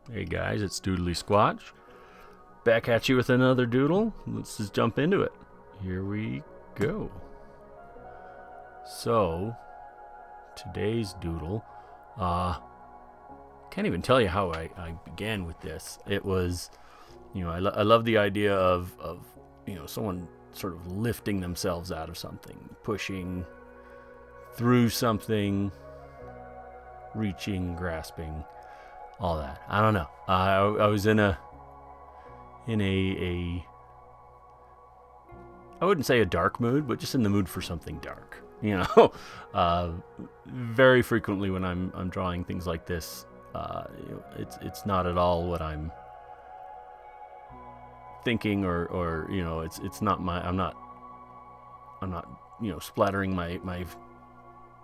Hey guys, it's Doodly Squatch. Back at you with another doodle. Let's just jump into it. Here we go. So, today's doodle, can't even tell you how I began with this. It was, I love the idea of, someone sort of lifting themselves out of something, pushing through something, reaching, grasping, all that. I don't know. I was in a I wouldn't say a dark mood, but just in the mood for something dark. Very frequently when I'm drawing things like this, it's not at all what I'm thinking, or it's not my I'm not splattering my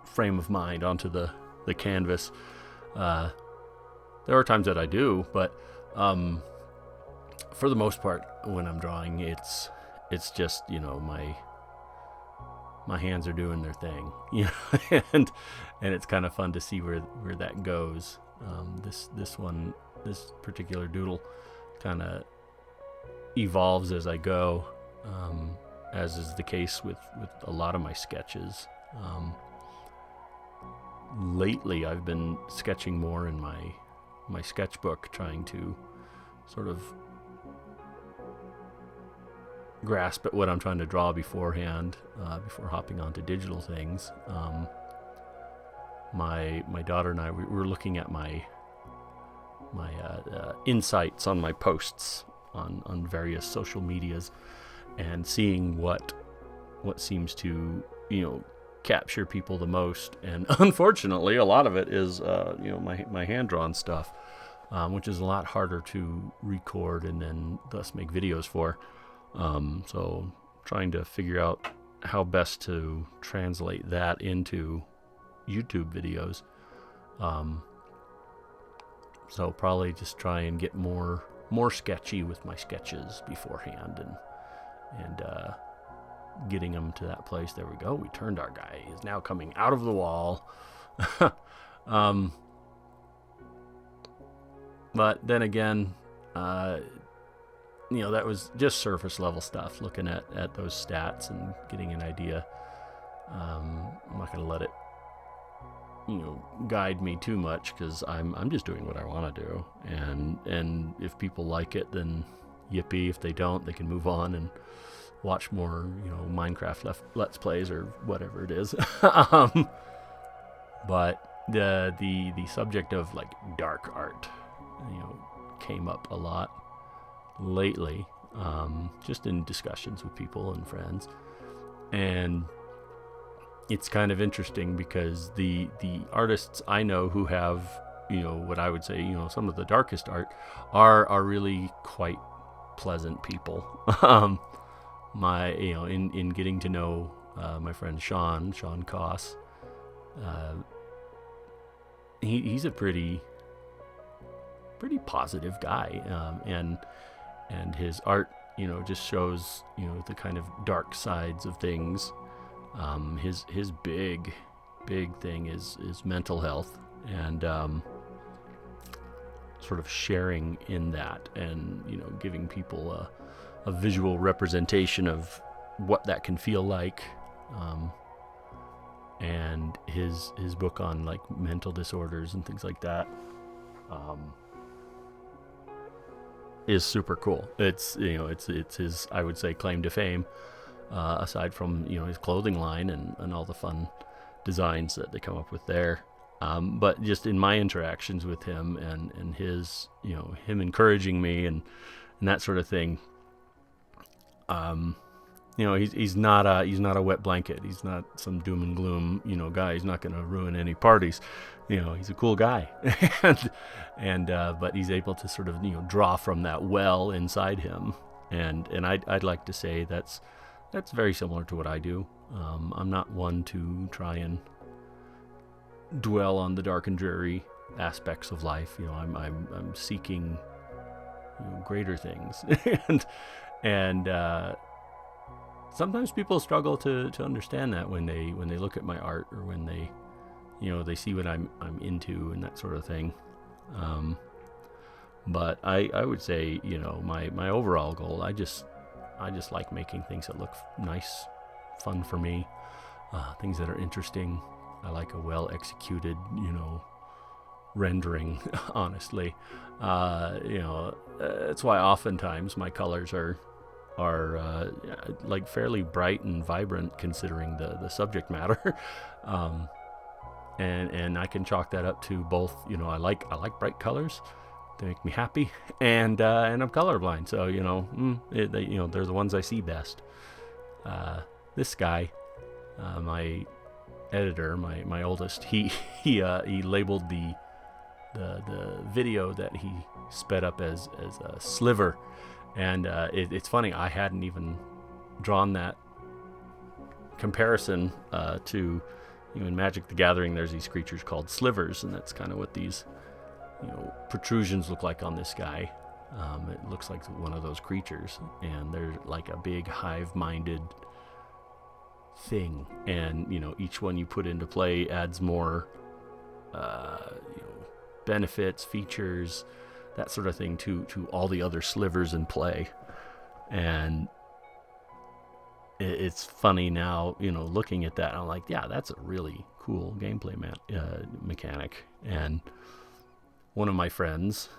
frame of mind onto the canvas. There are times that I do, but for the most part, when I'm drawing, it's just my hands are doing their thing, and it's kind of fun to see where that goes. This particular doodle kind of evolves as I go, as is the case with a lot of my sketches. Lately, I've been sketching more in my sketchbook, trying to sort of grasp at what I'm trying to draw beforehand, before hopping onto digital things. My daughter and I, we were looking at my insights on my posts on various social medias, and seeing what seems to capture people the most. And unfortunately, a lot of it is my hand drawn stuff, which is a lot harder to record and then thus make videos for. So trying to figure out how best to translate that into YouTube videos. So probably just try and get more sketchy with my sketches beforehand, and getting them to that place. There we go. We turned our guy. He's now coming out of the wall. But then again, that was just surface level stuff, looking at those stats and getting an idea. I'm not going to let it guide me too much, because I'm just doing what I want to do, and if people like it, then yippee. If they don't, they can move on and watch more Minecraft let's plays or whatever it is. But the subject of like dark art came up a lot lately, just in discussions with people and friends. And it's kind of interesting, because the artists I know who have what I would say some of the darkest art are really quite pleasant people. My in getting to know my friend Sean Koss, he's a pretty positive guy, and his art just shows the kind of dark sides of things. His big thing is mental health, and sort of sharing in that, and giving people a visual representation of what that can feel like. And his book on like mental disorders and things like that is super cool. It's it's his, I would say, claim to fame, aside from his clothing line and all the fun designs that they come up with there. But just in my interactions with him, and his him encouraging me and that sort of thing, he's not a wet blanket. He's not some doom and gloom guy. He's not going to ruin any parties. He's a cool guy. and but he's able to sort of draw from that well inside him, and I'd like to say that's very similar to what I do. I'm not one to try and dwell on the dark and dreary aspects of life. I'm seeking greater things, and sometimes people struggle to understand that when they look at my art, or when they see what I'm into and that sort of thing. But I would say, my overall goal, I just like making things that look nice, fun for me, things that are interesting. I like a well executed, rendering, honestly. That's why oftentimes my colors are like fairly bright and vibrant considering the subject matter. And I can chalk that up to both, I like bright colors. They make me happy, and I'm colorblind, so they're the ones I see best. This guy, my editor, my oldest, he labeled the video that he sped up as a sliver, and it's funny, I hadn't even drawn that comparison to, in Magic the Gathering, there's these creatures called slivers, and that's kind of what these protrusions look like on this guy. It looks like one of those creatures, and they're like a big hive-minded thing, and each one you put into play adds more benefits, features, that sort of thing to all the other slivers in play. And it's funny now, looking at that, I'm like, yeah, that's a really cool gameplay mechanic. And one of my friends,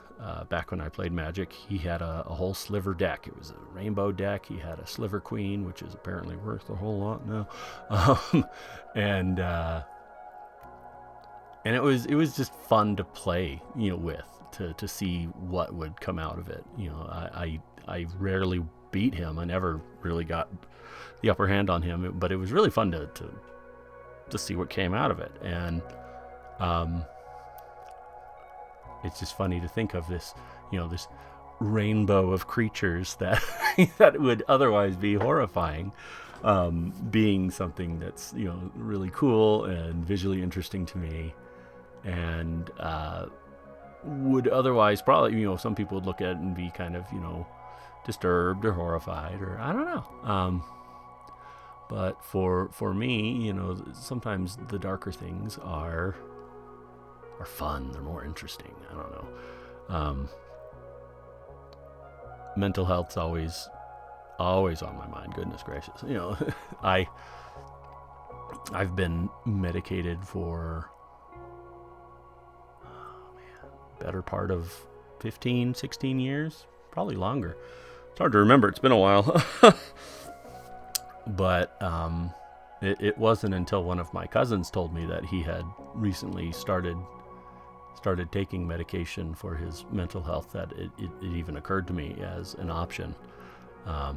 back when I played Magic, he had a whole sliver deck. It was a rainbow deck. He had a sliver queen, which is apparently worth a whole lot now. And it was just fun to play, with, to see what would come out of it. I rarely beat him. I never really got the upper hand on him, but it was really fun to see what came out of it. And it's just funny to think of this, this rainbow of creatures that that would otherwise be horrifying, being something that's really cool and visually interesting to me, and would otherwise probably, some people would look at it and be kind of disturbed or horrified, or I don't know. But for me, sometimes the darker things are fun. They're more interesting. I don't know. Mental health's always on my mind. Goodness gracious. I've been medicated for better part of 15, 16 years, probably longer. It's hard to remember. It's been a while. But it wasn't until one of my cousins told me that he had recently started taking medication for his mental health that it even occurred to me as an option. I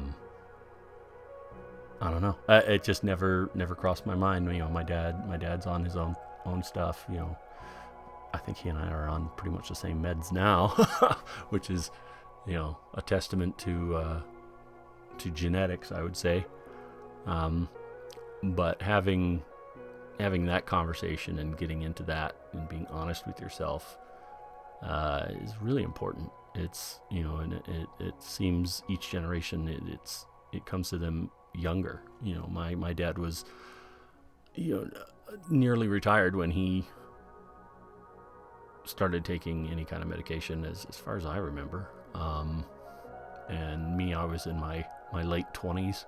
don't know. It just never crossed my mind. My dad's on his own stuff. I think he and I are on pretty much the same meds now, which is, a testament to genetics, I would say. But having that conversation and getting into that and being honest with yourself is really important. It's and it seems each generation it comes to them younger. My dad was nearly retired when he started taking any kind of medication, as far as I remember. And me, I was in my late 20s.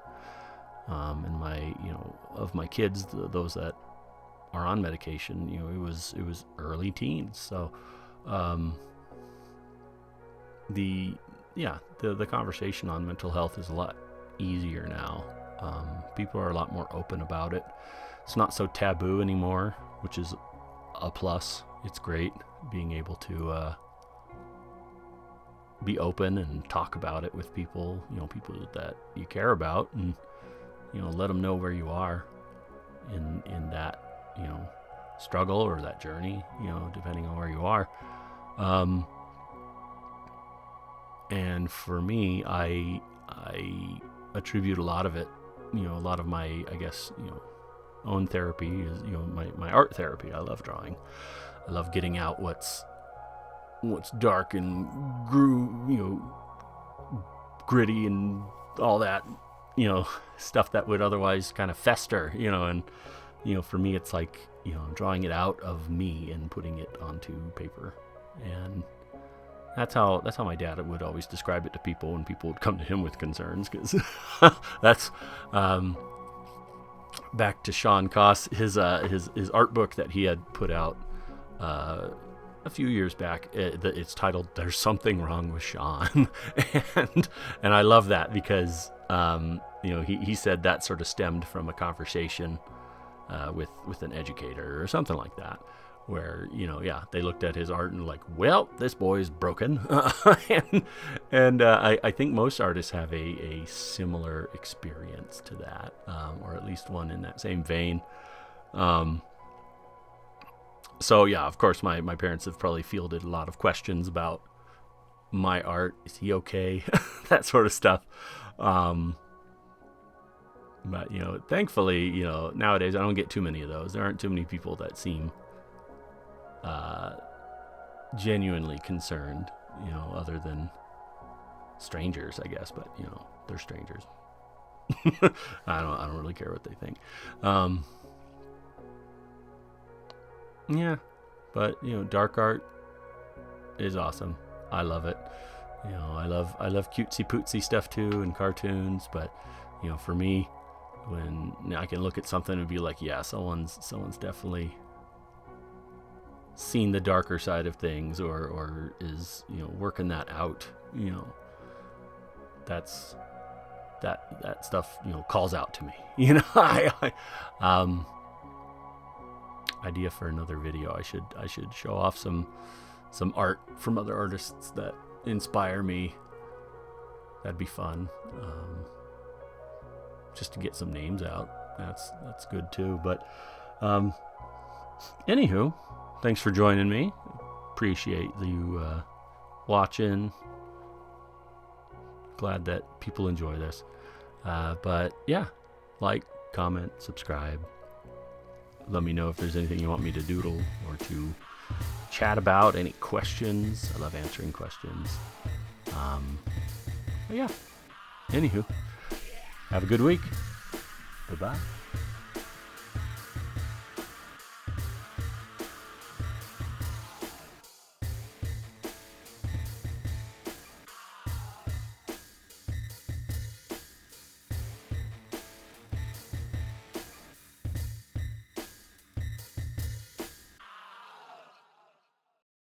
And of my kids, those that are on medication, it was early teens. So, the conversation on mental health is a lot easier now. People are a lot more open about it. It's not so taboo anymore, which is a plus. It's great being able to be open and talk about it with people, people that you care about, and let them know where you are in that, struggle or that journey, depending on where you are. And for me, I attribute a lot of it, a lot of my, I guess, own therapy is, my art therapy. I love drawing. I love getting out what's dark and gritty and all that, stuff that would otherwise kind of fester, and, for me, it's like, drawing it out of me and putting it onto paper. And That's how my dad would always describe it to people when people would come to him with concerns, because that's back to Sean Koss, his art book that he had put out a few years back. It's titled "There's Something Wrong with Sean," and I love that because he said that sort of stemmed from a conversation with an educator or something like that, where they looked at his art and like, well, this boy's broken. and I think most artists have a similar experience to that, or at least one in that same vein. So yeah, of course my parents have probably fielded a lot of questions about my art. Is he okay? That sort of stuff. But thankfully, nowadays I don't get too many of those. There aren't too many people that seem genuinely concerned, other than strangers, I guess. But they're strangers. I don't really care what they think. Yeah, but dark art is awesome. I love it. I love cutesy pootsy stuff too, and cartoons. But for me, when I can look at something and be like, yeah, someone's definitely seen the darker side of things, or is working that out. That's that stuff calls out to me. Idea for another video. I should show off some art from other artists that inspire me. That'd be fun. Just to get some names out. That's good too. But anywho, thanks for joining me. Appreciate you watching. Glad that people enjoy this. But yeah, like, comment, subscribe. Let me know if there's anything you want me to doodle or to chat about. Any questions? I love answering questions. But yeah. Anywho, have a good week. Bye-bye.